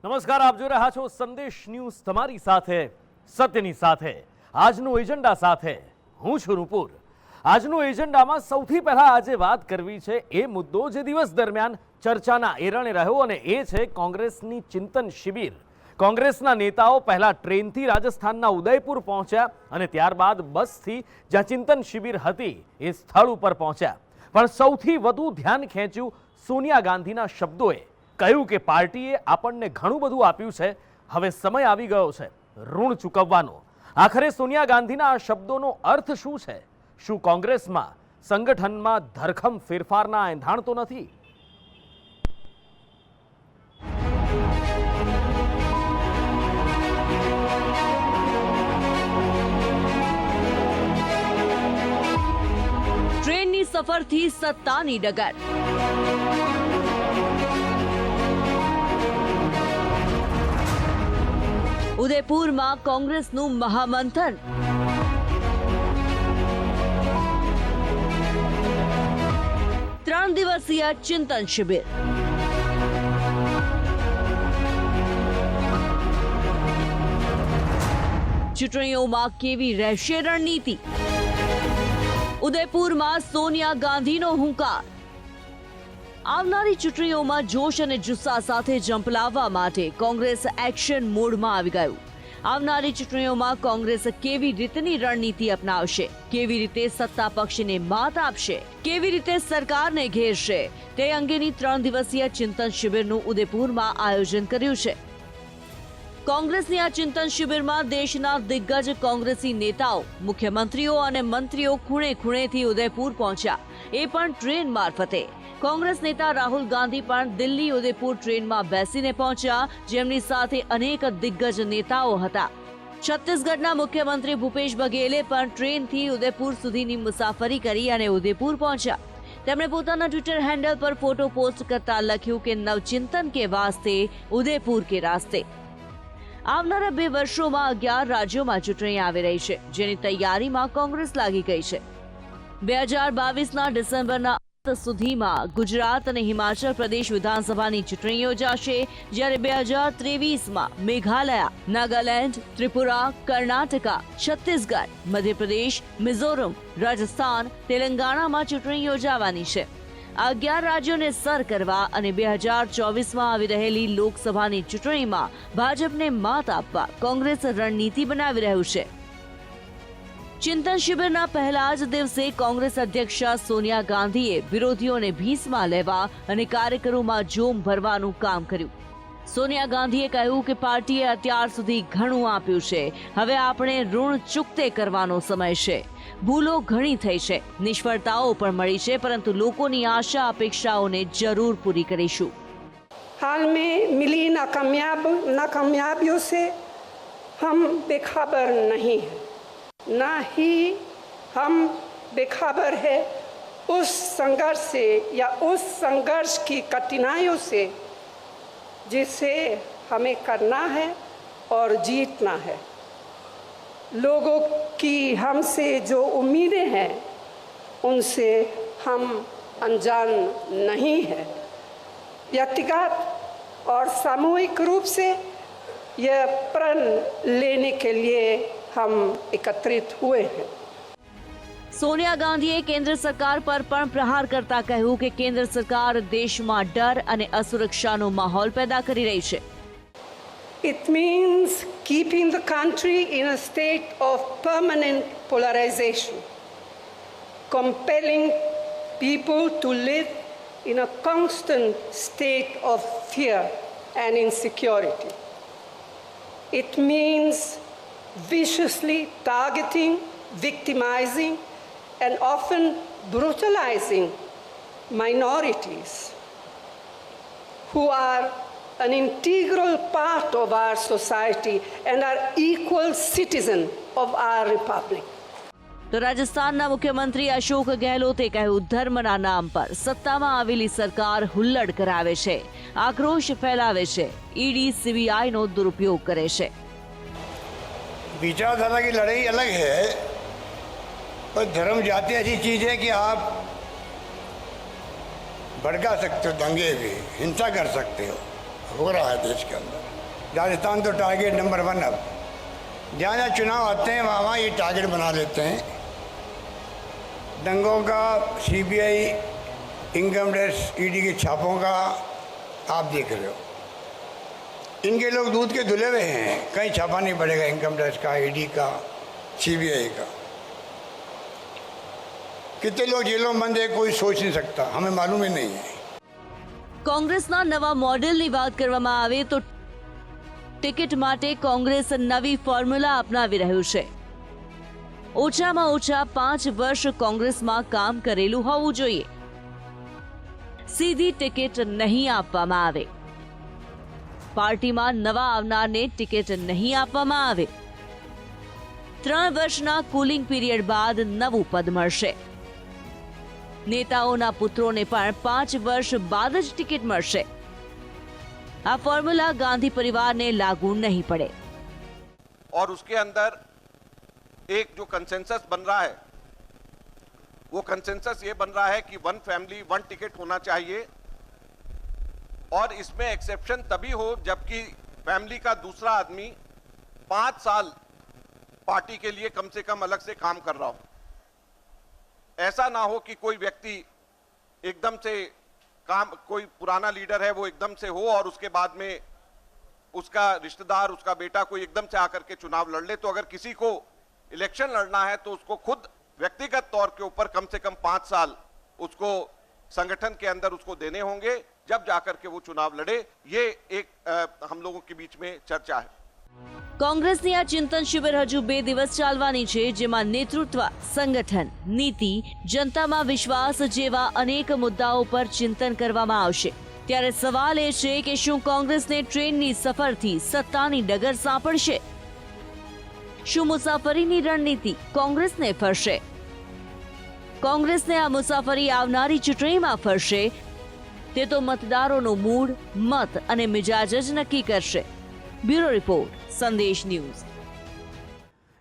નમસ્કાર, આપ જોઈ રહ્યા છો સંદેશ ન્યૂઝ, તમારી સાથે સત્યની સાથે આજનો એજન્ડા સાથે હું છું રૂપુર। આજનો એજન્ડામાં સૌથી પહેલા આજે વાત કરવી છે એ મુદ્દો જે દિવસ દરમિયાન ચર્ચાના એરણે રહ્યો અને એ છે કોંગ્રેસની ચિંતન શિબિર। કોંગ્રેસના નેતાઓ પહેલા ટ્રેનથી રાજસ્થાનના ઉદયપુર પહોંચ્યા અને ત્યારબાદ બસથી જ્યાં ચિંતન શિબિર હતી એ સ્થળ ઉપર પહોંચ્યા, પણ સૌથી વધુ ધ્યાન ખેંચ્યું સોનિયા ગાંધીના શબ્દોએ। કહ્યું કે પાર્ટીએ આપણને ઘણું બધું આપ્યું છે, હવે સમય આવી ગયો છે ઋણ ચૂકવવાનો। આખરે સોનિયા ગાંધીના આ શબ્દોનો અર્થ શું છે? શું કોંગ્રેસમાં સંગઠનમાં ધરખમ ફેરફારના એંધાણ તો નથી? ટ્રેનની સફરથી સત્તાની ડગર। ઉદયપુરમાં કોંગ્રેસનું મહામંથન। ત્રણ દિવસીય ચિંતન શિબિર। ચૂંટણીઓમાં કેવી રહેશે રણનીતિ? ઉદયપુરમાં સોનિયા ગાંધીનો હુંકાર। આવનારી ચૂંટણીઓમાં જોશ અને જુસ્સા સાથે ઝંપલાવવા માટે કોંગ્રેસ એક્શન મોડમાં આવી ગયું। આવનારી ચૂંટણીઓમાં કોંગ્રેસ કેવી રીતની રણનીતિ અપનાવશે, કેવી રીતે સત્તા પક્ષને માત આપશે, કેવી રીતે સરકારને ઘેરશે, તે અંગેની 3 દિવસીય ચિંતન શિબિરનું ઉદયપુરમાં આયોજન કર્યું છે। કોંગ્રેસની આ ચિંતન શિબિરમાં દેશના દિગ્ગજ કોંગ્રેસી નેતાઓ, મુખ્યમંત્રીઓ અને મંત્રીઓ ખૂણે ખૂણેથી ઉદયપુર પહોંચ્યા, એ પણ ટ્રેન મારફતે। કોંગ્રેસ નેતા રાહુલ ગાંધી પણ દિલ્હી ઉદયપુર ટ્રેનમાં બેસીને પહોંચ્યા, જેમની સાથે અનેક દિગ્ગજ નેતાઓ હતા। છત્તીસગઢના મુખ્યમંત્રી ભૂપેશ બઘેલે પણ ટ્રેનથી ઉદયપુર સુધીની મુસાફરી કરી અને ઉદયપુર પહોંચ્યા। તેમણે પોતાના ટ્વિટર હેન્ડલ પર ફોટો પોસ્ટ કરતા લખ્યું કે નવચિંતન કે વાસ્તે, ઉદયપુર કે રાસ્તે। આવનારા 2 વર્ષોમાં 11 રાજ્યોમાં ચૂંટણી આવી રહી છે, જેની તૈયારીમાં કોંગ્રેસ લાગી ગઈ છે। 2022ના ડિસેમ્બરના સુધીમાં ગુજરાત અને હિમાચલ પ્રદેશ વિધાનસભાની ચૂંટણી યોજાશે, જ્યારે 2023માં મેઘાલય, નાગાલેન્ડ, ત્રિપુરા, કર્ણાટકા, છત્તીસગઢ, મધ્યપ્રદેશ, મિઝોરમ, રાજસ્થાન, તેલંગાણામાં ચૂંટણી યોજાવાની છે। આ 11 રાજ્યોને સર કરવા અને 2024માં આવી રહેલી લોકસભાની ચૂંટણીમાં ભાજપને માત આપવા કોંગ્રેસ રણનીતિ બનાવી રહ્યું છે। ચિંતન શિબિરના પહેલા જ દિવસે કોંગ્રેસ અધ્યક્ષા સોનિયા ગાંધીએ વિરોધીઓને ભીંસમાં લેવા અને કાર્યકરોમાં જોમ ભરવાનું કામ કર્યું। સોનિયા ગાંધીએ કહ્યું કે પાર્ટીએ અત્યાર સુધી ઘણું આપ્યું છે, હવે આપણે ઋણ ચૂકતે કરવાનો સમય છે। ભૂલો ઘણી થઈ છે, નિષ્ફળતાઓ પણ મળી છે, પરંતુ લોકોની આશા અપેક્ષાઓને જરૂર પૂરી કરીશું। हाल में मिली नाकामयाबियों से हम बेखबर नहीं हैं, ना ही हम बेखबर है उस संघर्ष से या उस संघर्ष की कठिनाइयों से जिसे हमें करना है और जीतना है। लोगों की हमसे जो उम्मीदें हैं उनसे हम अनजान नहीं हैं। व्यक्तिगत और सामूहिक रूप से यह प्रण लेने के लिए हम एकत्रित हुए हैं। સોનિયા ગાંધીએ કેન્દ્ર સરકાર પર પણ પ્રહાર કરતા કહ્યું કે કેન્દ્ર સરકાર દેશમાં ડર અને અસુરક્ષાનો માહોલ પેદા કરી રહી છે। It means keeping the country in a state of permanent polarization, compelling people to live in a constant state of fear and insecurity. It means viciously targeting, victimizing, and often brutalizing minorities who are an integral part of our society and are equal citizens of our republic. તો રાજસ્થાનના મુખ્યમંત્રી અશોક ગેહલોતે કહ્યું, ધર્મના નામ પર સત્તામાં આવેલી સરકાર હુલ્લડ કરાવે છે, આક્રોશ ફેલાવે છે, ઈડી સીબીઆઈનો દુરુપયોગ કરે છે। विचारधारा की लड़ाई अलग है, पर धर्म जाति ऐसी चीज़ है कि आप भड़का सकते हो, दंगे भी हिंसा कर सकते हो, हो रहा है देश के अंदर। राजस्थान तो टारगेट नंबर 1 अब जहाँ जहाँ चुनाव आते हैं वहाँ ये टारगेट बना लेते हैं। दंगों का, सीबीआई, इनकम टैक्स, ईडी के छापों का आप देख रहे हो। इनके लोग दूध के धुले हुए हैं, कहीं छापा नहीं पड़ेगा इनकम टैक्स का, ईडी का, सीबीआई का। कितने लोग जेलों में बंद है कोई सोच नहीं सकता, हमें मालूम ही नहीं है। કોંગ્રેસના નવા મોડેલની વાત કરવામાં આવે તો ટિકિટ માટે કોંગ્રેસ નવી ફોર્મ્યુલા અપનાવી રહ્યું છે। ઓછામાં ઓછા 5 વર્ષ કોંગ્રેસમાં કામ કરેલું હોવું જોઈએ। સીધી ટિકિટ નહીં આપવામાં આવે। પાર્ટીમાં નવા આવનારને ટિકિટ નહીં આપવામાં આવે। 3 વર્ષના કુલિંગ પીરિયડ બાદ નવું પદ મળશે। नेताओं पुत्रों ने 5 वर्ष बाद ज टिकट मळशे। आ फॉर्मूला गांधी परिवार ने लागू नहीं पड़े। और उसके अंदर एक जो कंसेंसस बन रहा है वो कंसेंसस ये बन रहा है कि 1 फैमिली 1 टिकट होना चाहिए और इसमें एक्सेप्शन तभी हो जबकि फैमिली का दूसरा आदमी 5 साल पार्टी के लिए कम से कम अलग से काम कर रहा हो। ऐसा ना हो कि कोई व्यक्ति एकदम से काम, कोई पुराना लीडर है वो एकदम से हो और उसके बाद में उसका रिश्तेदार, उसका बेटा कोई एकदम से आकर के चुनाव लड़ ले। तो अगर किसी को इलेक्शन लड़ना है तो उसको खुद व्यक्तिगत तौर के ऊपर कम से कम 5 साल उसको संगठन के अंदर उसको देने होंगे, जब जाकर के वो चुनाव लड़े। ये एक हम लोगों के बीच में चर्चा है। કોંગ્રેસની આ ચિંતન શિબિર હજુ 2 દિવસ ચાલવાની છે, જેમાં નેતૃત્વ, સંગઠન, નીતિ, જનતામાં વિશ્વાસ જેવા અનેક મુદ્દાઓ પર ચિંતન કરવામાં આવશે। ત્યારે સવાલ એ છે કે શું કોંગ્રેસને ટ્રેનની સફરથી સત્તાની ડગર સાંપડશે? શું મુસાફરીની રણનીતિ કોંગ્રેસને ફરશે? કોંગ્રેસને આ મુસાફરી આવનારી ચૂંટણીમાં ફરશે તે તો મતદારોનો મૂડ, મત અને મિજાજ જ નક્કી કરશે। ब्यूरो रिपोर्ट, संदेश न्यूज।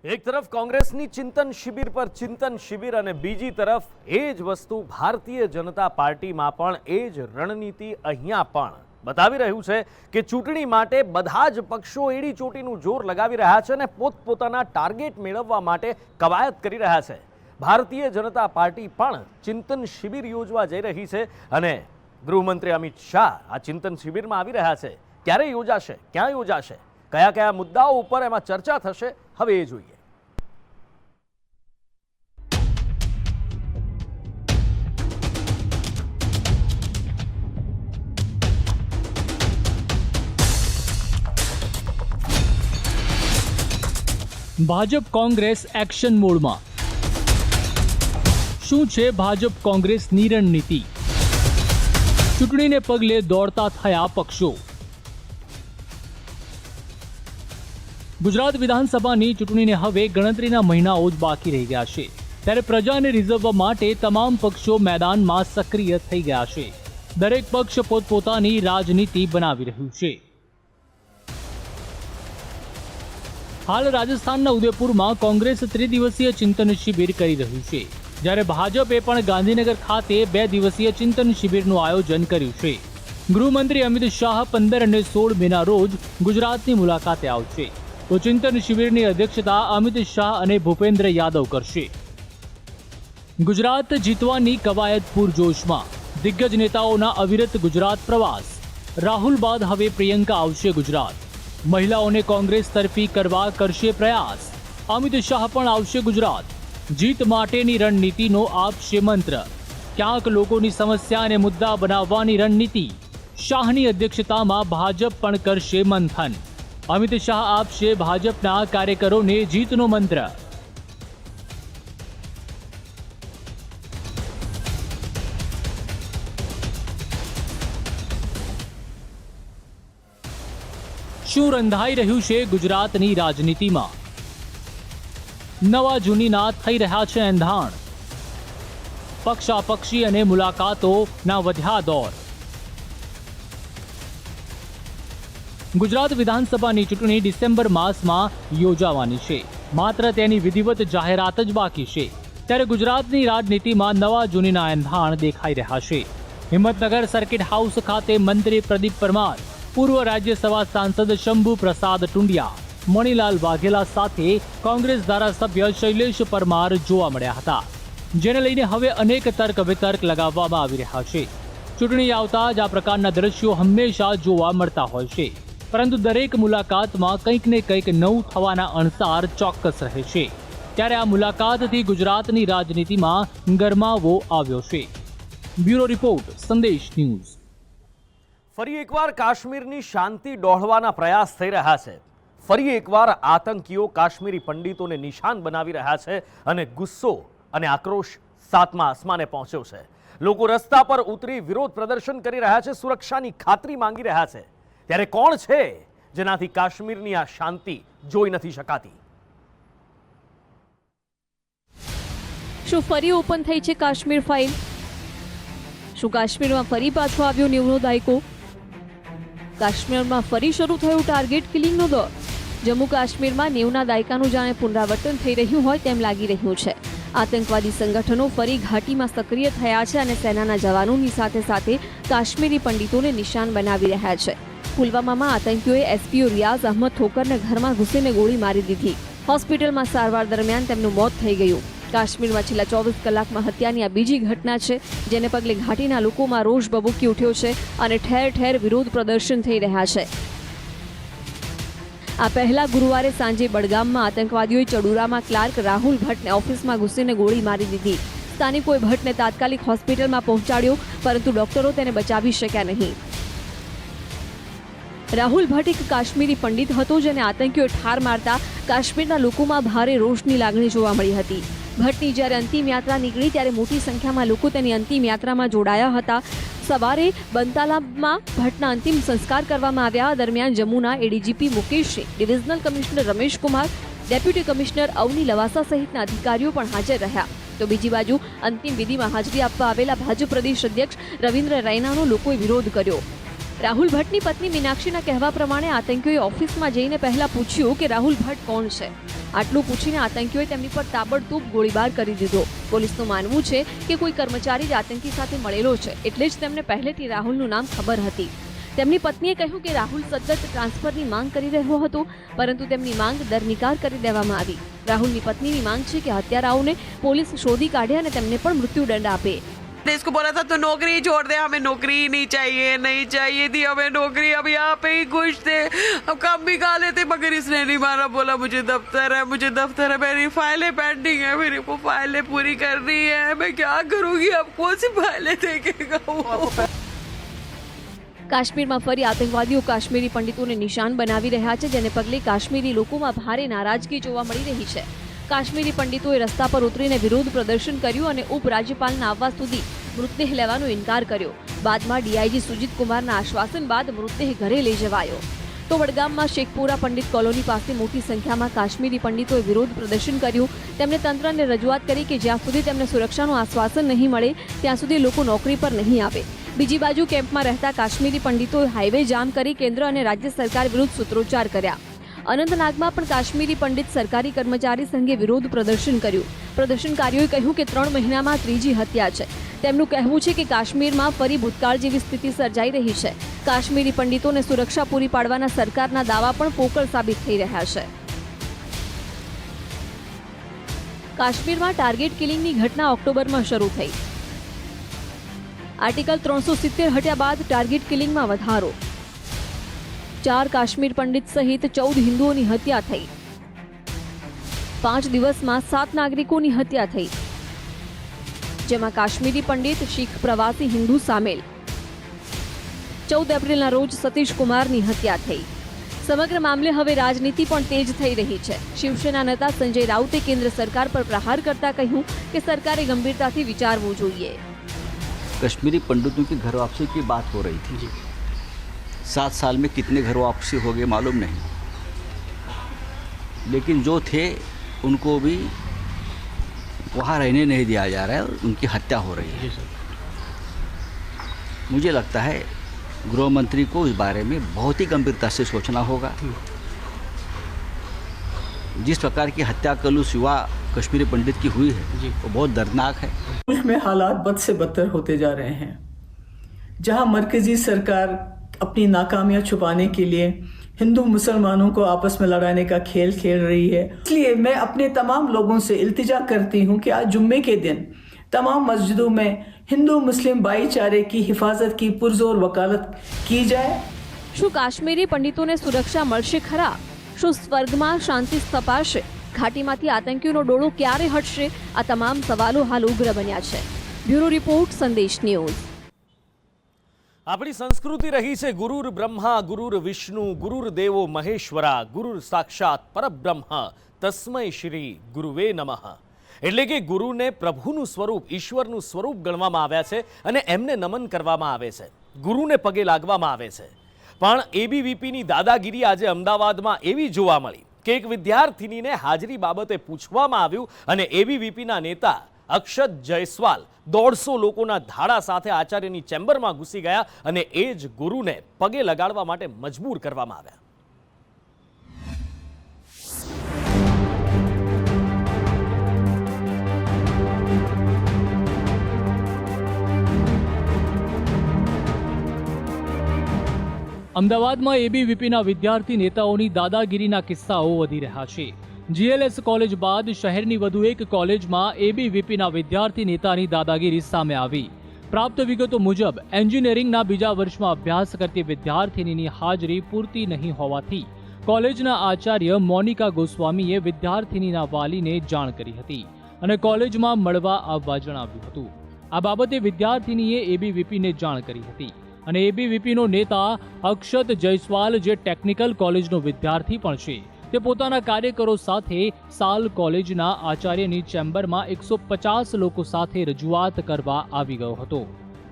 એક તરફ કોંગ્રેસની ચિંતન શિબિર પર ચિંતન શિબિર અને બીજી તરફ એ જ વસ્તુ ભારતીય જનતા પાર્ટીમાં પણ એ જ રણનીતિ અહીંયા પણ બતાવી રહ્યું છે કે ચૂંટણી માટે બધા જ પક્ષો એડી ચોટીનું જોર લગાવી રહ્યા છે અને પોતપોતાના ટાર્ગેટ મેળવવા માટે કવાયત કરી રહ્યા છે। ભારતીય જનતા પાર્ટી પણ ચિંતન શિબિર યોજવા જઈ રહી છે અને ગૃહમંત્રી અમિત શાહ આ ચિંતન શિબિરમાં આવી રહ્યા છે। ક્યારે યોજાશે, ક્યાં યોજાશે, કયા કયા મુદ્દાઓ ઉપર એમાં ચર્ચા થશે, હવે એ જોઈએ। ભાજપ કોંગ્રેસ એક્શન મોડમાં। શું છે ભાજપ કોંગ્રેસની રણનીતિ? ચૂંટણીને પગલે દોડતા થયા પક્ષો। ગુજરાત વિધાનસભાની ચૂંટણીને હવે ગણતરીના મહિનાઓ જ બાકી રહી ગયા છે, ત્યારે પ્રજાને રીઝવવા માટે તમામ પક્ષો મેદાનમાં સક્રિય થઈ ગયા છે। દરેક પક્ષ પોતપોતાની રાજનીતિ બનાવી રહ્યું છે। હાલ રાજસ્થાનના ઉદયપુરમાં કોંગ્રેસ ત્રિદિવસીય ચિંતન શિબિર કરી રહ્યું છે, જ્યારે ભાજપે પણ ગાંધીનગર ખાતે 2 દિવસીય ચિંતન શિબિરનું આયોજન કર્યું છે। ગૃહમંત્રી અમિત શાહ 15 અને 16 મેના રોજ ગુજરાતની મુલાકાતે આવશે, તો ચિંતન શિબિરની અધ્યક્ષતા અમિત શાહ અને ભૂપેન્દ્ર યાદવ કરશે। ગુજરાત જીતવાની કવાયત પૂરજોશમાં। દિગ્ગજ નેતાઓના અવિરત ગુજરાત પ્રવાસ। રાહુલ બાદ હવે પ્રિયંકા આવશે ગુજરાત। મહિલાઓને કોંગ્રેસ તરફી કરવા કરશે પ્રયાસ। અમિત શાહ પણ આવશે ગુજરાત। જીત માટેની રણનીતિનો આપશે મંત્ર। ક્યાંક લોકોની સમસ્યા અને મુદ્દા બનાવવાની રણનીતિ। શાહની અધ્યક્ષતામાં ભાજપ પણ કરશે મંથન। અમિત શાહ આપશે ભાજપના કાર્યકરોને જીતનો મંત્ર। શું રંધાઈ રહ્યું છે ગુજરાતની રાજનીતિમાં? નવા જૂનીના થઈ રહ્યા છે એંધાણ। પક્ષાપક્ષી અને મુલાકાતોના વધ્યા દોર। ગુજરાત વિધાનસભાની ચૂંટણી ડિસેમ્બર માસમાં યોજાવાની છે, માત્ર તેની વિધિવત જાહેરાત જ બાકી છે। ત્યારે ગુજરાતની રાજનીતિમાં નવા જૂનીના એંધાણ દેખાઈ રહ્યા છે। હિંમતનગર સર્કિટ હાઉસ ખાતે મંત્રી પ્રદીપ પરમાર, પૂર્વ રાજ્યસભા સાંસદ શંભુ પ્રસાદ ટુંડિયા, મણિલાલ વાઘેલા સાથે કોંગ્રેસ ધારાસભ્ય શૈલેષ પરમાર જોવા મળ્યા હતા, જેને લઈને હવે અનેક તર્ક વિતર્ક લગાવવામાં આવી રહ્યા છે. ચૂંટણી આવતા જ આ પ્રકારના દ્રશ્યો હંમેશા જોવા મળતા હોય છે, પરંતુ દરેક મુલાકાતમાં કંઈક ને કંઈક નવું થવાના અણસાર ચોક્કસ રહે છે. ત્યારે આ મુલાકાતથી ગુજરાતની રાજનીતિમાં ગરમાવો આવ્યો છે. બ્યુરો રિપોર્ટ, સંદેશ ન્યૂઝ. ફરી એકવાર કાશ્મીરની શાંતિ ડહોળવાના પ્રયાસ થઈ રહ્યા છે. ફરી એકવાર આતંકીઓ કાશ્મીરી પંડિતોને નિશાન બનાવી રહ્યા છે અને ગુસ્સો અને આક્રોશ સાતમા આસમાને પહોંચ્યો છે. લોકો રસ્તા પર ઉતરી વિરોધ પ્રદર્શન કરી રહ્યા છે, સુરક્ષાની ખાતરી માંગી રહ્યા છે. ત્યારે કોણ છે જેનાથી કાશ્મીરની આ શાંતિ જોઈ નથી શકાતી? શું ફરી ઓપન થઈ છે કાશ્મીર ફાઇલ? શું કાશ્મીરમાં ફરી પાછો આવ્યો 90નો દાયકો? કાશ્મીરમાં ફરી શરૂ થયો ટાર્ગેટ કિલિંગનો દોર. જમ્મુ કાશ્મીરમાં 90ના દાયકાનું જાણે પુનરાવર્તન થઈ રહ્યું હોય તેમ લાગી રહ્યું છે. આતંકવાદી સંગઠનો ફરી ઘાટીમાં સક્રિય થયા છે અને સેનાના જવાનોની સાથે સાથે કાશ્મીરી પંડિતોને નિશાન બનાવી રહ્યા છે. પુલવામામાં આતંકીઓએ એસપીઓ રિયાઝ અહમદ ઠોકરને ઘરમાં ઘૂસીને ગોળી મારી દીધી. હોસ્પિટલમાં સારવાર દરમિયાન તેમનું મોત થઈ ગયું. કાશ્મીરમાં છેલ્લા 24 કલાકમાં હત્યાની આ બીજી ઘટના છે, જેને પગલે ઘાટીના લોકોમાં રોષ ભભૂકી ઉઠ્યો છે અને ઠેર ઠેર વિરોધ પ્રદર્શન થઈ રહ્યા છે. આ પહેલા ગુરુવારે સાંજે બડગામમાં આતંકવાદીઓએ ચડુરામાં ક્લાર્ક રાહુલ ભટ્ટને ઓફિસમાં ઘૂસીને ગોળી મારી દીધી. સ્થાનિકોએ ભટ્ટને તાત્કાલિક હોસ્પિટલમાં પહોંચાડ્યો, પરંતુ ડોક્ટરો તેને બચાવી શક્યા નહીં. રાહુલ ભટ્ટ એક કાશ્મીરી પંડિત હતો, જેને આતંકીઓએ ઠાર મારતા કાશ્મીરના લોકોમાં ભારે રોષની લાગણી જોવા મળી હતી. ભટ્ટની જ્યારે અંતિમ યાત્રા નીકળી ત્યારે મોટી સંખ્યામાં લોકો તેની અંતિમ યાત્રામાં જોડાયા હતા. સવારે બંતાલામાં ભટ્ટના અંતિમ સંસ્કાર કરવામાં આવ્યા. દરમિયાન જમ્મુના એડીજીપી મુકેશે, divisional commissioner Ramesh Kumar, deputy commissioner Avani Lavasa સહિતના અધિકારીઓ પણ હાજર રહ્યા. તો બીજી બાજુ અંતિમ વિધિમાં હાજરી આપવા આવેલા ભાજપ પ્રદેશ અધ્યક્ષ રવિન્દ્ર રૈનાનો લોકોએ વિરોધ કર્યો. રાહુલ ભટ્ટની પત્ની મીનાક્ષીના કહેવા પ્રમાણે આતંકીઓએ ઓફિસમાં જઈને પહેલા પૂછ્યું કે રાહુલ ભટ્ટ કોણ છે. આટલું પૂછીને આતંકીઓએ તેમની પર તાબડતોબ ગોળીબાર કરી દીધો. પોલીસનું માનવું છે કે કોઈ કર્મચારી જ આતંકી સાથે મળેલો છે, એટલે જ તેમને પહેલેથી રાહુલનું નામ ખબર હતી. તેમની પત્નીએ કહ્યું કે રાહુલ સતત ટ્રાન્સફરની માંગ કરી રહ્યો હતો, પરંતુ તેમની માંગ દરનિકાર કરી દેવામાં આવી. રાહુલની પત્નીની માંગ છે કે હત્યારાઓને પોલીસ શોધી કાઢે અને તેમને પણ મૃત્યુદંડ આપે. इसको बोला था तो नौकरी ही छोड़ दे, हमें नौकरी ही नहीं चाहिए थी हमें नौकरी, अब यहाँ पे ही खुश थे, अब काम भी खा लेते, मगर इसने नहीं मारा. बोला मुझे दफ्तर है, मेरी फाइलें पेंडिंग है, मेरी वो फाइलें पूरी करनी है, मैं क्या करूँगी, अब कौन सी फाइलें देखेगा वो. કાશ્મીરમાં ફરી આતંકવાદીઓ કાશ્મીરી પંડિતોને નિશાન બનાવી રહ્યા છે, જેને પગલે કાશ્મીરી લોકોમાં ભારે નારાજગી જોવા મળી રહી છે. કાશ્મીરી પંડિતોએ રસ્તા પર ઉતરીને વિરોધ પ્રદર્શન કર્યું અને ઉપરાજ્યપાલના આવવા સુધી મૃતદેહ લેવાનો ઇનકાર કર્યો. બાદમાં ડીઆઈજી સુજીત કુમારના આશ્વાસન બાદ મૃતદેહ ઘરે લઈ જવાયો. તો વડગામમાં શેખપુરા પંડિત કોલોની પાસે મોટી સંખ્યામાં કાશ્મીરી પંડિતોએ વિરોધ પ્રદર્શન કર્યું. તેમણે તંત્રને રજૂઆત કરી કે જ્યાં સુધી તેમને સુરક્ષાનું આશ્વાસન નહીં મળે ત્યાં સુધી લોકો નોકરી પર નહીં આવે. બીજી બાજુ કેમ્પમાં રહેતા કાશ્મીરી પંડિતોએ હાઈવે જામ કરી કેન્દ્ર અને રાજ્ય સરકાર વિરુદ્ધ સૂત્રોચ્ચાર કર્યા. અનંતનાગમાં પણ કાશ્મીરી પંડિત સરકારી કર્મચારી સંઘે વિરોધ પ્રદર્શન કર્યું. પ્રદર્શનકારીઓએ કહ્યું કે 3 મહિનામાં ત્રીજી હત્યા છે. તેમનું કહેવું છે કે કાશ્મીરમાં ફરી ભૂતકાળ જેવી સ્થિતિ સર્જાઈ રહી છે. કાશ્મીરી પંડિતોને સુરક્ષા પૂરી પાડવાના સરકારના દાવા પણ પોકળ સાબિત થઈ રહ્યા છે. કાશ્મીરમાં ટાર્ગેટ કિલિંગની ઘટના ઓક્ટોબરમાં શરૂ થઈ. આર્ટિકલ 370 હટ્યા બાદ ટાર્ગેટ કિલિંગમાં વધારો. 4 કાશ્મીર પંડિત સહિત 14 હિન્દુઓની હત્યા થઈ. 5 દિવસમાં 7 નાગરિકોની હત્યા થઈ, જેમાં કાશ્મીરી પંડિત, શીખ પ્રવાસી હિન્દુ સામેલ. 14 એપ્રિલના રોજ સતીશ કુમારની હત્યા થઈ. સમગ્ર મામલે હવે રાજનીતિ પણ તેજ થઈ રહી છે. શિવસેના નેતા સંજય રાઉતે કેન્દ્ર સરકાર પર પ્રહાર કરતા કહ્યું કે સરકારે ગંભીરતાથી વિચારવું જોઈએ. कश्मीरी पंडितों की घर वापसी की बात हो रही थी. 7 साल में कितने घर वापसी हो गए मालूम नहीं, लेकिन जो थे उनको भी वहाँ रहने नहीं दिया जा रहा है, उनकी हत्या हो रही है. मुझे लगता है गृह मंत्री को इस बारे में बहुत ही गंभीरता से सोचना होगा. जिस प्रकार की हत्या कलुष युवा कश्मीरी पंडित की हुई है वो बहुत दर्दनाक है. मुल्क में हालात बद से बदतर होते जा रहे हैं. जहां मरकजी सरकार अपनी नाकामियां छुपाने के लिए हिंदू मुसलमानों को आपस में लड़ाने का खेल खेल रही है। इसलिए मैं अपने तमाम लोगों से इल्तिजा करती हूं कि आज जुम्मे के दिन तमाम मस्जिदों में हिंदू मुस्लिम भाईचारे की हिफाजत की पुरजोर वकालत की जाए। શું કાશ્મીરી પંડિતોને સુરક્ષા મળશે ખરા? શું સ્વર્ગમાં શાંતિ સ્થપાશે? ઘાટીમાંથી આતંકીઓનો ડોળો ક્યારે હટશે? આ તમામ સવાલો હાલ ઉગ્ર બન્યા છે। બ્યુરો રિપોર્ટ, સંદેશ ન્યૂઝ। આપણી સંસ્કૃતિ રહી છે ગુરુર બ્રહ્મા ગુરુર વિષ્ણુ ગુરુર્દેવો મહેશ્વરા ગુરુર સાક્ષાત પરબ્રહ્મ તસ્મૈ શ્રી ગુરુવે નમઃ। એટલે કે ગુરુને પ્રભુનું સ્વરૂપ, ઈશ્વરનું સ્વરૂપ ગણવામાં આવ્યા છે અને એમને નમન કરવામાં આવે છે, ગુરુને પગે લાગવામાં આવે છે। પણ એબીવીપીની દાદાગીરી આજે અમદાવાદમાં એવી જોવા મળી કે એક વિદ્યાર્થિનીને હાજરી બાબતે પૂછવામાં આવ્યું અને એબીવીપીના નેતા અક્ષત જયસ્વાલ 150 લોકોના ધાડા સાથે આચાર્યની ચેમ્બરમાં ઘૂસી ગયા અને એ જ ગુરુને પગે લગાડવા માટે મજબૂર કરવામાં આવ્યા। અમદાવાદમાં એબીવીપીના વિદ્યાર્થી નેતાઓની દાદાગીરીના કિસ્સાઓ વધી રહ્યા છે। જીએલએસ કોલેજ બાદ શહેરની વધુ એક કોલેજમાં એબીવીપીના વિદ્યાર્થી નેતાની દાદાગીરી સામે આવી। પ્રાપ્ત વિગતો મુજબ એન્જિનિયરિંગના બીજા વર્ષમાં અભ્યાસ કરતી વિદ્યાર્થિનીની હાજરી પૂરતી નહીં હોવાથી કોલેજના આચાર્ય મોનિકા ગોસ્વામીએ વિદ્યાર્થિનીના વાલીને જાણ કરી હતી અને કોલેજમાં મળવા આવવા જણાવ્યું હતું। આ બાબતે વિદ્યાર્થિનીએ એબીવીપીને જાણ કરી હતી અને એબીવીપીનો નેતા અક્ષત જયસ્વાલ, જે ટેકનિકલ કોલેજનો વિદ્યાર્થી પણ છે, તે પોતાના કાર્યકરો સાથે સાલ કોલેજના આચાર્યની ચેમ્બરમાં 150 લોકો સાથે રજૂઆત કરવા આવી ગયો હતો।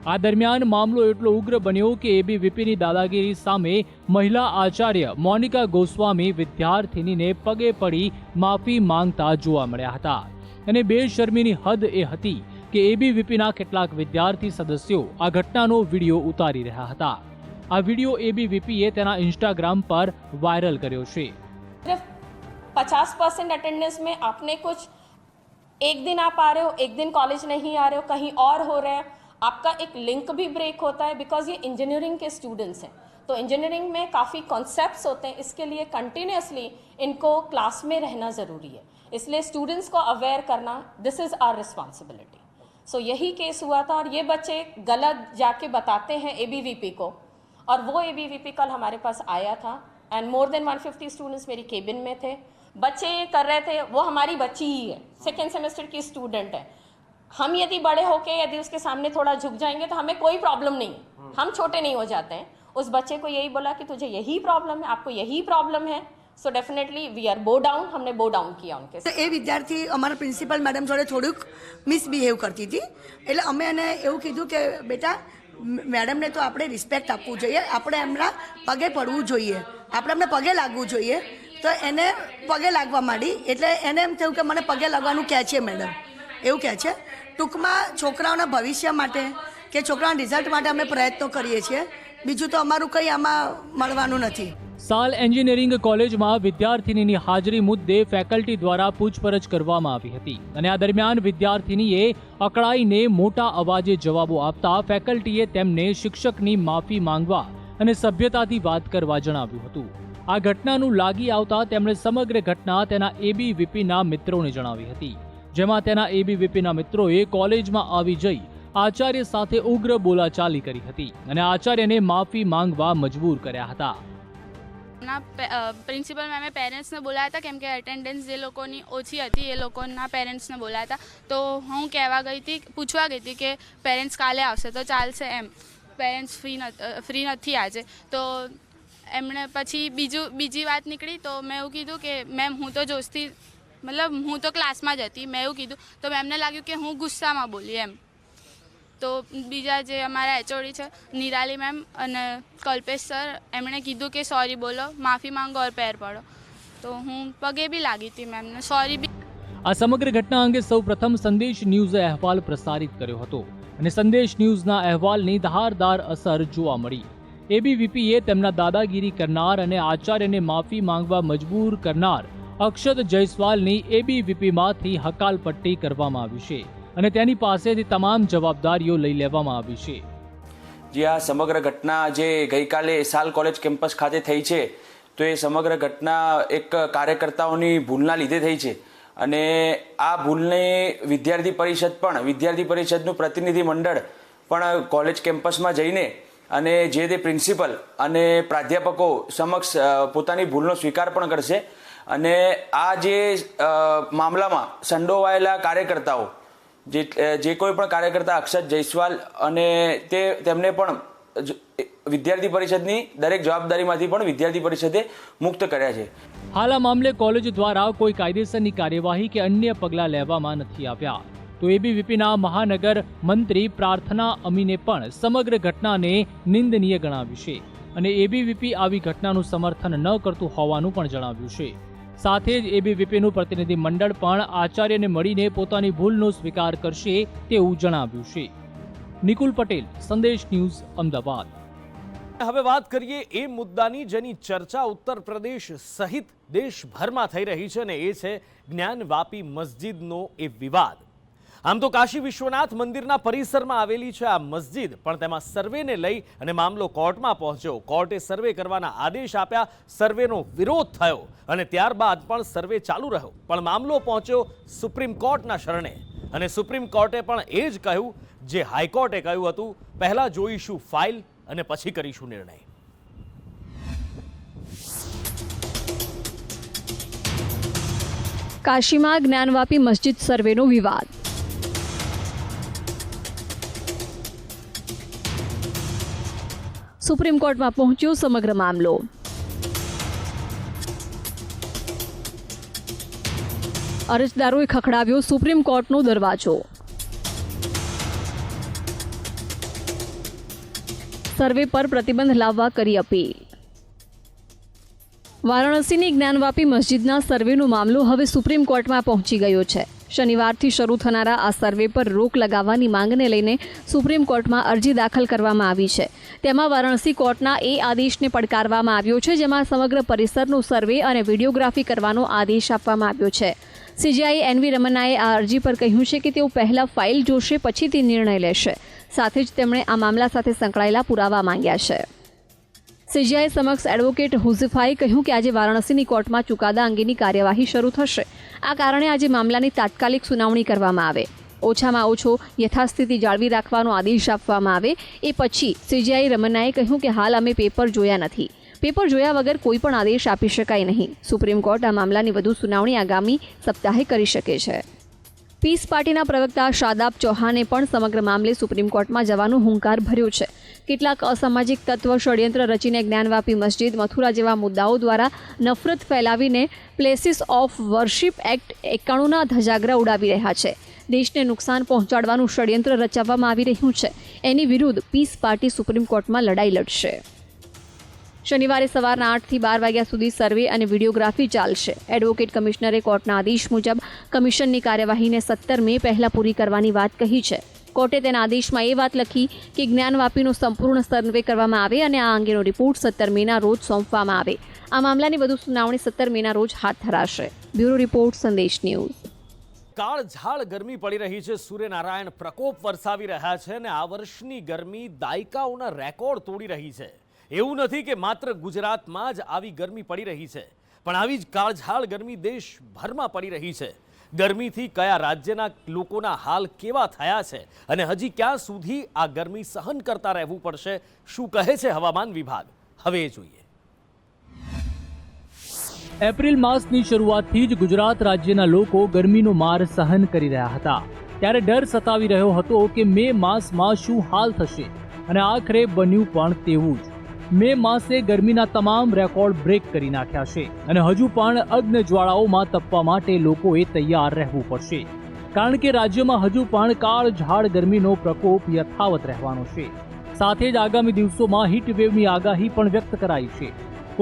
આ દરમિયાન મામલો એટલો ઉગ્ર બન્યો કે એબીવીપીની દાદાગીરી સામે મહિલા આચાર્ય મોનિકા ગોસ્વામી વિદ્યાર્થિનીને પગે પડી માફી માંગતા જોવા મળ્યા હતા અને બેશરમીની હદ એ હતી કે એબીવીપીના કેટલાક વિદ્યાર્થી સદસ્યો આ ઘટનાનો વિડીયો ઉતારી રહ્યા હતા। આ વિડીયો એબીવીપીએ તેના ઇન્સ્ટાગ્રામ પર વાયરલ કર્યો છે। सिर्फ 50% अटेंडेंस में आपने कुछ एक दिन आप आ रहे हो, एक दिन कॉलेज नहीं आ रहे हो, कहीं और हो रहे हैं, आपका एक लिंक भी ब्रेक होता है बिकॉज ये इंजीनियरिंग के स्टूडेंट्स हैं। तो इंजीनियरिंग में काफ़ी कॉन्सेप्ट्स होते हैं, इसके लिए कंटिन्यूसली इनको क्लास में रहना ज़रूरी है। इसलिए स्टूडेंट्स को अवेयर करना, दिस इज़ आवर रिस्पॉन्सिबिलिटी। सो यही केस हुआ था और ये बच्चे गलत जाके बताते हैं एबीवीपी को, और वो एबीवीपी कल हमारे पास आया था एंड मोर देन 150 स्टूडेंट्स मेरी केबिन में थे। बच्चे ये कर रहे थे, वो हमारी बच्ची ही है, 2nd सेमेस्टर की स्टूडेंट है। हम यदि बड़े होके यदि उसके सामने थोड़ा झुक जाएंगे तो हमें कोई प्रॉब्लम नहीं, हम छोटे नहीं हो जाते हैं। उस बच्चे को यही बोला कि तुझे यही प्रॉब्लम है, आपको यही प्रॉब्लम है, so definitely we are bow down. हमने बो डाउन किया उनके साथ। એ વિદ્યાર્થી અમારા પ્રિન્સિપલ મેડમ જોડે થોડુંક મિસબિહેવ કરતી હતી, એટલે અમે એને એવું કીધું કે બેટા મેડમને તો આપણે રિસ્પેક્ટ આપવું જોઈએ, આપણે એમના પગે પડવું જોઈએ, આપણે એમને પગે લાગવું જોઈએ। તો એને પગે લાગવા માંડી, એટલે એને એમ થયું કે મને પગે લાગવાનું કહે છે મેડમ, એવું કહે છે। ટૂંકમાં છોકરાઓના ભવિષ્ય માટે કે છોકરાના રિઝલ્ટ માટે અમે પ્રયત્નો કરીએ છીએ, બીજું તો અમારું કંઈ આમાં મળવાનું નથી। સાલ એન્જિનિયરિંગ કોલેજમાં વિદ્યાર્થિનીની હાજરી મુદ્દે ફેકલ્ટી દ્વારા પૂછપરછ કરવામાં આવી હતી અને આ દરમિયાન વિદ્યાર્થિનીએ અકળાઈને મોટા અવાજે જવાબો આપતા ફેકલ્ટીએ તેમને શિક્ષકની માફી માંગવા અને સભ્યતાથી વાત કરવા જણાવ્યું હતું। આ ઘટનાનું લાગી આવતા તેમણે સમગ્ર ઘટના તેના એબીવીપીના મિત્રોને જણાવી હતી, જેમાં તેના એબીવીપીના મિત્રોએ કોલેજમાં આવી જઈ આચાર્ય સાથે ઉગ્ર બોલાચાલી કરી હતી અને આચાર્યને માફી માંગવા મજબૂર કર્યા હતા। પ્રિન્સિપલ મેમે પેરેન્ટ્સને બોલાયા હતા, કેમ કે અટેન્ડન્સ જે લોકોની ઓછી હતી એ લોકોના પેરેન્ટ્સને બોલાયા હતા। તો હું કહેવા ગઈ હતી, પૂછવા ગઈ હતી કે પેરેન્ટ્સ કાલે આવશે તો ચાલશે એમ, પેરેન્ટ્સ ફ્રી નથી આજે। તો એમણે પછી બીજી વાત નીકળી, તો મેં એવું કીધું કે મેમ હું તો જોશથી, મતલબ હું તો ક્લાસમાં જ હતી, મેં એવું કીધું તો મેમને લાગ્યું કે હું ગુસ્સામાં બોલી એમ। તો બીજા જે અમારા એચઓડી છે નિરાલી મેમ અને કલ્પેશ સર, એમણે કીધું કે સોરી બોલો, માફી માંગો और पैर पड़ो। તો હું પગે બી લાગી હતી મેમને, સોરી બી। આ સમગ્ર ઘટના અંગે સૌપ્રથમ સંદેશ ન્યૂઝે અહેવાલ પ્રસારિત કર્યો હતો અને સંદેશ ન્યૂઝના અહેવાલની ધારદાર અસર જોવા મળી। એબીવીપીએ તેમના દાદાગીરી કરનાર અને આચાર્યને માફી માંગવા મજબૂર કરનાર અક્ષત જયસ્વાલની એબીવીપીમાંથી હકાલપટ્ટી કરવામાં આવી છે અને તેની પાસેથી તમામ જવાબદારીઓ લઈ લેવામાં આવી છે। જે આ સમગ્ર ઘટના જે ગઈકાલે એસાલ કોલેજ કેમ્પસ ખાતે થઈ છે તો એ સમગ્ર ઘટના એક કાર્યકર્તાઓની ભૂલના લીધે થઈ છે અને આ ભૂલને વિદ્યાર્થી પરિષદનું પ્રતિનિધિ મંડળ પણ કોલેજ કેમ્પસમાં જઈને અને જે તે પ્રિન્સિપલ અને પ્રાધ્યાપકો સમક્ષ પોતાની ભૂલનો સ્વીકાર પણ કરશે અને આ જે મામલામાં સંડોવાયેલા કાર્યકર્તાઓ જે કોઈ પણ કાર્યકર્તા અક્ષત જયસ્વાલ અને તેમને પણ વિદ્યાર્થી પરિષદની દરેક જવાબદારીમાંથી પણ વિદ્યાર્થી પરિષદે મુક્ત કર્યા છે. હાલ આ મામલે કોલેજ દ્વારા કોઈ કાયદેસરની કાર્યવાહી કે અન્ય પગલાં લેવામાં નથી આવ્યા. તો એબીવીપીના મહાનગર મંત્રી પ્રાર્થના અમીને પણ સમગ્ર ઘટનાને નિંદનીય ગણાવી છે અને એબીવીપી આવી ઘટનાનું સમર્થન ન કરતું હોવાનું પણ જણાવ્યું છે. સાથે જ એબીવીપીનું પ્રતિનિધિ મંડળ પણ આચાર્યને મળીને પોતાની ભૂલનો સ્વીકાર કરશે તેવું જણાવ્યું છે. નિકુલ પટેલ, સંદેશ ન્યૂઝ, અમદાવાદ. હવે વાત કરીએ એ મુદ્દાની જેની ચર્ચા ઉત્તર પ્રદેશ સહિત દેશભરમાં થઈ રહી છે અને એ છે જ્ઞાનવાપી મસ્જિદનો એ વિવાદ. આમ તો કાશી વિશ્વનાથ મંદિરના પરિસરમાં આવેલી છે આ મસ્જિદ, પણ તેમાં સર્વેને લઈ અને મામલો કોર્ટમાં પહોંચ્યો. કોર્ટે સર્વે કરવાના આદેશ આપ્યા, સર્વેનો વિરોધ થયો અને ત્યારબાદ પણ સર્વે ચાલુ રહ્યો. પણ મામલો પહોંચ્યો સુપ્રીમ કોર્ટના શરણે અને સુપ્રીમ કોર્ટે પણ એ જ કહ્યું જે હાઈકોર્ટે કહ્યું હતું, પહેલા જોઈશું ફાઇલ અને પછી કરીશું નિર્ણય. કાશીમાં જ્ઞાનવાપી મસ્જિદ સર્વેનો વિવાદ. સુપ્રીમ કોર્ટમાં પહોંચ્યો સમગ્ર મામલો. અરજદારોએ ખખડાવ્યો સુપ્રીમ કોર્ટનો દરવાજો. સર્વે પર પ્રતિબંધ લાવવા કરી અપીલ. વારાણસીની જ્ઞાનવાપી મસ્જિદના સર્વેનો મામલો હવે સુપ્રીમ કોર્ટમાં પહોંચી ગયો છે. શનિવારથી શરૂ થનારા આ સર્વે પર રોક લગાવવાની માંગને લઈને સુપ્રીમ કોર્ટમાં અરજી દાખલ કરવામાં આવી છે. તેમાં વારાણસી કોર્ટના એ આદેશને પડકારવામાં આવ્યો છે જેમાં સમગ્ર પરિસરનો સર્વે અને વિડીયોગ્રાફી કરવાનો આદેશ આપવામાં આવ્યો છે. સીજેઆઈ એનવી રમન્નાએ આ અરજી પર કહ્યું છે કે તેઓ પહેલા ફાઇલ જોશે પછી તે નિર્ણય લેશે. સાથે જ તેમણે આ મામલા સાથે સંકળાયેલા પુરાવા માંગ્યા છે. સીજેઆઈ સમક્ષ એડવોકેટ હુઝેફાએ કહ્યું કે આજે વારાણસીની કોર્ટમાં ચુકાદા અંગેની કાર્યવાહી શરૂ થશે. આ કારણે આજે મામલાની તાત્કાલિક સુનાવણી કરવામાં આવે, ઓછામાં ઓછો યથાસ્થિતિ જાળવી રાખવાનો આદેશ આપવામાં આવે. એ પછી સીજેઆઈ રમન્નાએ કહ્યું કે હાલ અમે પેપર જોયા નથી, પેપર જોયા વગર કોઈ પણ આદેશ આપી શકાય નહીં. સુપ્રીમ કોર્ટ આ મામલાની વધુ સુનાવણી આગામી સપ્તાહે કરી શકે છે. પીસ પાર્ટીના પ્રવક્તા શાદાબ ચૌહાણે પણ સમગ્ર મામલે સુપ્રીમ કોર્ટમાં જવાનો હુંકાર ભર્યો છે. કેટલાક અસામાજિક તત્વ ષડયંત્ર રચીને જ્ઞાનવાપી મસ્જિદ, મથુરા જેવા મુદ્દાઓ દ્વારા નફરત ફેલાવીને પ્લેસીસ ઓફ વર્શિપ એક્ટ 91ના ધજાગરા ઉડાવી રહ્યા છે. દેશને નુકસાન પહોંચાડવાનું ષડયંત્ર રચાવવામાં આવી રહ્યું છે. એની વિરુદ્ધ પીસ પાર્ટી સુપ્રીમ કોર્ટમાં લડાઈ લડશે. શનિવારે સવારના 8 થી 12 વાગ્યા સુધી સર્વે અને વિડીયોગ્રાફી ચાલશે. એડવોકેટ કમિશનરે કોર્ટના આદેશ મુજબ કમિશનની કાર્યવાહીને 17 મે પહેલા પૂરી કરવાની વાત કહી છે. કોર્ટે તેના આદેશમાં એ વાત લખી કે જ્ઞાનવાપીનો સંપૂર્ણ સર્વે કરવામાં આવે અને આ અંગેનો રિપોર્ટ 17 મેના રોજ સોંપવામાં આવે. આ મામલાની વધુ સુનાવણી 17 મેના રોજ હાથ ધરાશે. બ્યુરો રિપોર્ટ, સંદેશ ન્યૂઝ. કાળઝાળ ગરમી પડી રહી છે, સૂર્યનારાયણ પ્રકોપ વરસાવી રહ્યા છે અને આ વર્ષની ગરમી દાયકાઓના રેકોર્ડ તોડી રહી છે. એવું નથી કે માત્ર ગુજરાતમાં જ આવી ગરમી પડી રહી છે, પણ આવી જ કાળઝાળ ગરમી દેશભરમાં પડી રહી છે. ગરમીથી કયા રાજ્યના લોકોના હાલ કેવા થયા છે અને હજી ક્યાં સુધી આ ગરમી સહન કરતા રહેવું પડશે, શું કહે છે હવામાન વિભાગ, હવે એ જોઈએ. એપ્રિલ માસની શરૂઆતથી જ ગુજરાત રાજ્યના લોકો ગરમીનો માર સહન કરી રહ્યા હતા. ત્યારે ડર સતાવી રહ્યો હતો કે મે માસમાં શું હાલ થશે અને આખરે બન્યું પણ તેવું જ. મે માસે ગરમીના તમામ રેકોર્ડ બ્રેક કરી નાખ્યા છે અને હજુ પણ અગ્નિજ્વાળાઓમાં તપવા માટે લોકોએ તૈયાર રહેવું પડશે, કારણ કે રાજ્યમાં હજુ પણ કાળઝાળ ગરમીનો પ્રકોપ યથાવત રહેવાનો છે. સાથે જ આગામી દિવસોમાં હીટવેવની આગાહી પણ વ્યક્ત કરાઈ છે.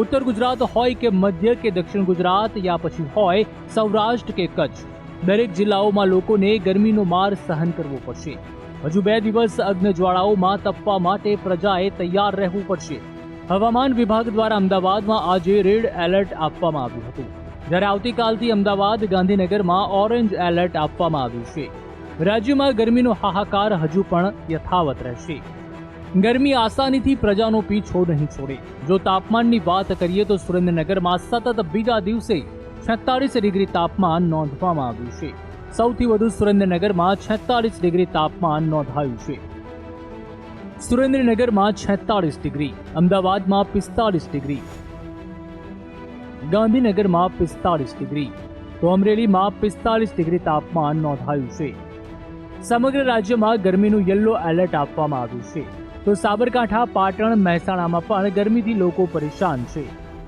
ઉત્તર ગુજરાત હોય કે મધ્ય કે દક્ષિણ ગુજરાત યા પછી હોય સૌરાષ્ટ્ર કે કચ્છ, દરેક જિલ્લાઓમાં લોકોને ગરમીનો માર સહન કરવો પડશે. હજુ 2 દિવસ અગ્નિજ્વાળાઓમાં તપવા માટે પ્રજાએ તૈયાર રહેવું પડશે. હવામાન વિભાગ દ્વારા અમદાવાદમાં આજે રેડ એલર્ટ આપવામાં આવ્યું હતું, જ્યારે આવતીકાલથી અમદાવાદ, ગાંધીનગરમાં ઓરેન્જ એલર્ટ આપવામાં આવ્યું છે. રાજ્યમાં ગરમીનો હાહાકાર હજુ પણ યથાવત રહેશે. ગરમી આસાનીથી પ્રજાનો પીછો નહીં છોડે. જો તાપમાનની વાત કરીએ તો સુરેન્દ્રનગરમાં સતત બીજા દિવસે 46 ડિગ્રી તાપમાન નોંધવામાં આવ્યું છે. સૌથી વધુ સુરેન્દ્રનગરમાં 46 ડિગ્રી તાપમાન નોંધાયું છે. સુરેન્દ્રનગરમાં 46 ડિગ્રી, અમદાવાદમાં 45 ડિગ્રી, ગાંધીનગરમાં 45 ડિગ્રી, તો અમરેલીમાં 45 ડિગ્રી તાપમાન નોંધાયું છે. સમગ્ર રાજ્યમાં ગરમીનું યલો એલર્ટ આપવામાં આવ્યું છે. તો સાબરકાંઠા, પાટણ, મહેસાણામાં પણ ગરમીથી લોકો પરેશાન છે.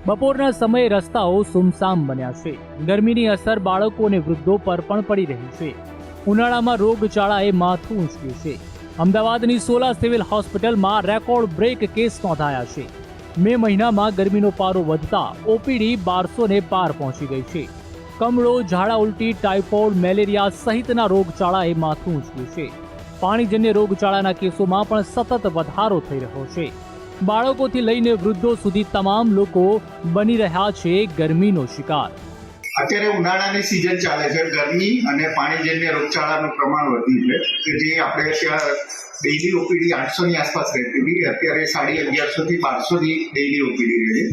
બપોરના સમયે રસ્તાઓ સુમસામ બન્યા છે. ગરમીની અસર બાળકો અને વૃદ્ધો પર પણ પડી રહી છે. ઉનાળામાં રોગચાળાએ માથું ઊંચક્યું છે. અમદાવાદની સોલા સિવિલ હોસ્પિટલમાં રેકોર્ડ બ્રેક કેસ નોંધાયા છે. મે મહિનામાં ગરમીનો પારો વધતા ઓપીડી 1200ને પાર પહોંચી ગઈ છે. કમળો, ઝાડા ઉલટી, ટાઇફોઇડ, મેલેરિયા સહિતના રોગચાળાએ માથું ઊંચક્યું છે. પાણીજન્ય રોગચાળાના કેસોમાં પણ સતત વધારો થઈ રહ્યો છે. બાળકોથી લઈને વૃદ્ધો સુધી તમામ લોકો બની રહ્યા છે ગરમીનો શિકાર. અત્યારે ઉનાળાની સિઝન ચાલે છે. ગરમી અને પાણીજન્ય રોગચાળાનું પ્રમાણ વધ્યું છે કે જે આપણે ત્યાં ડેઇલી ઓપીડી 800ની આસપાસ રહેતી હતી, અત્યારે 1150 થી 1200ની ડેઇલી ઓપીડી રહે છે.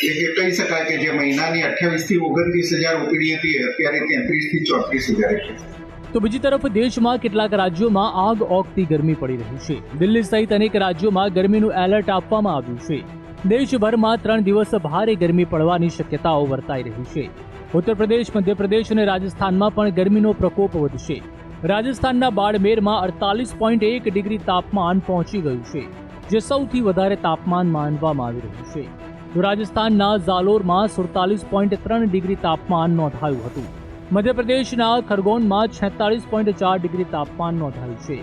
એટલે કે કહી શકાય કે જે મહિનાની 28 થી 29,000 ઓપીડી હતી અત્યારે 33 થી 34,000 છે. તો બીજી તરફ દેશમાં કેટલાક રાજ્યોમાં આગ ઓગતી ગરમી પડી રહી છે. દિલ્હી સહિત અનેક રાજ્યોમાં ગરમીનું એલર્ટ આપવામાં આવ્યું છે. દેશભરમાં 3 દિવસ ભારે ગરમી પડવાની શક્યતાઓ વર્તાઈ રહી છે. ઉત્તર પ્રદેશ, મધ્યપ્રદેશ અને રાજસ્થાનમાં પણ ગરમીનો પ્રકોપ વધશે. રાજસ્થાનના બાડમેરમાં 48.1 ડિગ્રી તાપમાન પહોંચી ગયું છે, જે સૌથી વધારે તાપમાન માનવામાં આવી રહ્યું છે. તો રાજસ્થાનના ઝાલોરમાં 47.3 ડિગ્રી તાપમાન નોંધાયું હતું. મધ્યપ્રદેશના ખરગોનમાં 46.4 ડિગ્રી તાપમાન નોંધાયું છે.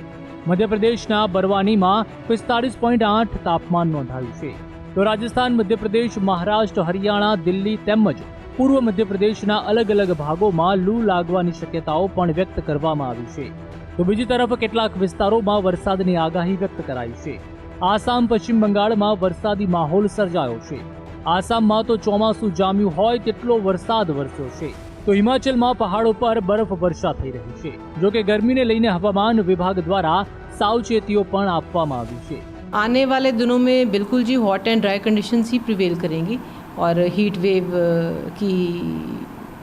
મધ્યપ્રદેશના બરવાનીમાં 45.8 તાપમાન નોંધાયું છે. તો રાજસ્થાન, મધ્યપ્રદેશ, મહારાષ્ટ્ર, હરિયાણા, દિલ્હી તેમજ પૂર્વ મધ્યપ્રદેશના અલગ અલગ ભાગોમાં લૂ લાગવાની શક્યતાઓ પણ વ્યક્ત કરવામાં આવી છે. તો બીજી તરફ કેટલાક વિસ્તારોમાં વરસાદની આગાહી વ્યક્ત કરાઈ છે. આસામ, પશ્ચિમ બંગાળમાં વરસાદી માહોલ સર્જાયો છે. આસામમાં તો ચોમાસું જામ્યું હોય તેટલો વરસાદ વરસ્યો છે. તો હિમાચલમાં પહાડો પર બરફ વર્ષા થઈ રહી છે. જો કે ગરમીને લઈને હવામાન વિભાગ દ્વારા સાવચેતીઓ પણ આપવામાં આવી છે. आने वाले दिनों में बिल्कुल जी हॉट एंड ड्राई कंडीशंस ही प्रिवेल करेंगी और हीट वेव की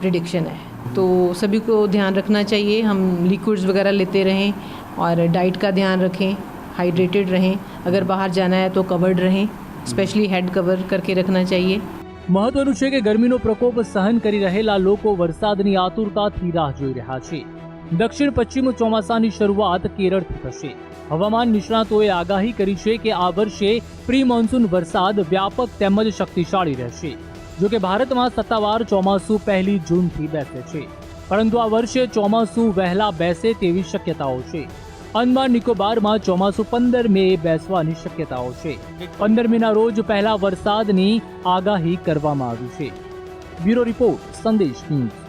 प्रिडिक्शन है, तो सभी को ध्यान रखना चाहिए. हम लिक्विड्स वगैरह लेते रहें और डाइट का ध्यान रखें, हाइड्रेटेड रहें. अगर बाहर जाना है तो कवर्ड रहें, स्पेशली हेड कवर करके रखना चाहिए. મહત્વનું છે કે ગરમીનો પ્રકોપ સહન કરી રહેલા લોકો વરસાદની આતુરતાથી રાહ જોઈ રહ્યા છે. દક્ષિણ પશ્ચિમ ચોમાસાની શરૂઆત કેરળથી થશે. હવામાન નિષ્ણાતોએ આગાહી કરી છે કે આ વર્ષે પ્રી મોન્સૂન વરસાદ વ્યાપક તેમજ શક્તિશાળી રહેશે. જો કે ભારતમાં સત્તાવાર ચોમાસું 1 જૂનથી બેસે છે, પરંતુ આ વર્ષે ચોમાસું વહેલા બેસે તેવી શક્યતાઓ છે. અંદમાન નિકોબારમાં ચોમાસું 15 મે બેસવાની શક્યતાઓ છે. 15 મેના રોજ પહેલા વરસાદની આગાહી કરવામાં આવી છે. બ્યુરો રિપોર્ટ, સંદેશ ન્યૂઝ.